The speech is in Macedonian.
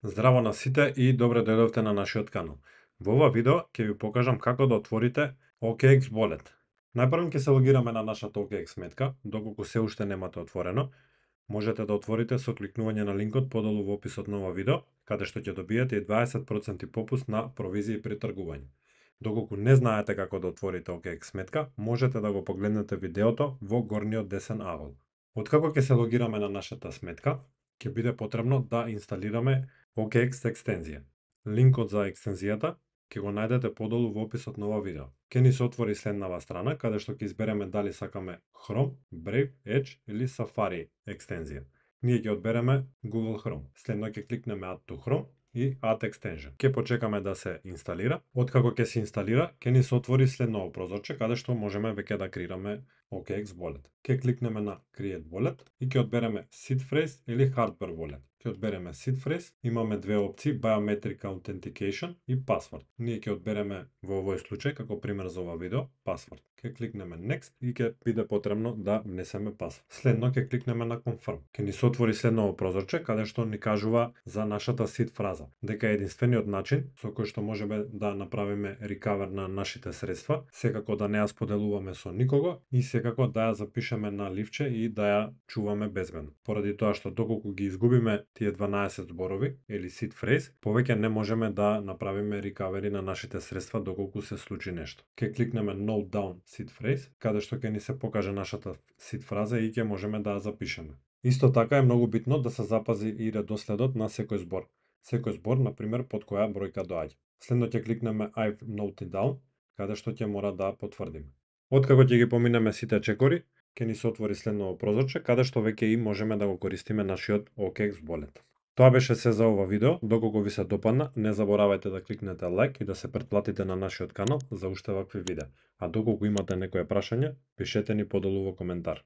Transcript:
Здраво на сите и добре дојдовте на нашиот канал. Во ова видео ќе ви покажам како да отворите OKX Wallet. Најпрво ќе се логираме на нашата OKX сметка, доколку се уште немате отворено. Можете да отворите со кликнување на линкот подолу во описот на ова видео, каде што ќе добиете и 20% попуст на провизии при тргување. Доколку не знаете како да отворите OKX сметка, можете да го погледнете видеото во горниот десен агол. Откако ќе се логираме на нашата сметка, ќе биде потребно да инсталираме OKX екстензија. Линкот за екстензијата ќе го најдете подолу во описот на ова видео. Ќе ни се отвори следнава страна, каде што ќе избереме дали сакаме Chrome, Brave, Edge или Safari екстензија. Ние ќе одбереме Google Chrome. Следно ќе кликнеме Add to Chrome и Add Extension. Ќе почекаме да се инсталира. Откако ќе се инсталира, ќе ни се отвори следново прозорче, каде што можеме веќе да креираме OKX Wallet. Ќе кликнеме на Create Wallet и ќе одбереме Seed Phrase или Hardware Wallet. Ќе одбереме Seed Phrase, имаме две опции, Biometric Authentication и Password. Ние ќе одбереме во овој случај, како пример за ова видео, Password. Ќе кликнеме Next и ќе биде потребно да внесеме Password. Следно ќе кликнеме на Confirm. Ќе ни се отвори следново прозорче, каде што ни кажува за нашата seed фраза, дека е единствениот начин со кој што можеме да направиме recover на нашите средства, секако да не ја споделуваме со никого и секако да ја запишеме на ливче и да ја чуваме безбедно. Поради тоа што доколку ги изгубиме тие 12 зборови или seed phrase, повеќе не можеме да направиме recovery на нашите средства доколку се случи нешто. Ќе кликнеме Note Down Seed Phrase, каде што ќе ни се покаже нашата seed фраза и ќе можеме да ја запишеме. Исто така е многу битно да се запази и редоследот на секој збор. Секој збор, например, под која бројка доаѓа. Следно ќе кликнеме I've noted down, каде што ќе мора да потврдиме. Откако ќе ги поминеме сите чекори, ќе ни се отвори следново прозорче, каде што веќе и можеме да го користиме нашиот OKX Wallet. Тоа беше се за ова видео. Доколку ви се допадна, не заборавајте да кликнете лайк и да се претплатите на нашиот канал за уште вакви видеа. А доколку имате некое прашање, пишете ни подолу во коментар.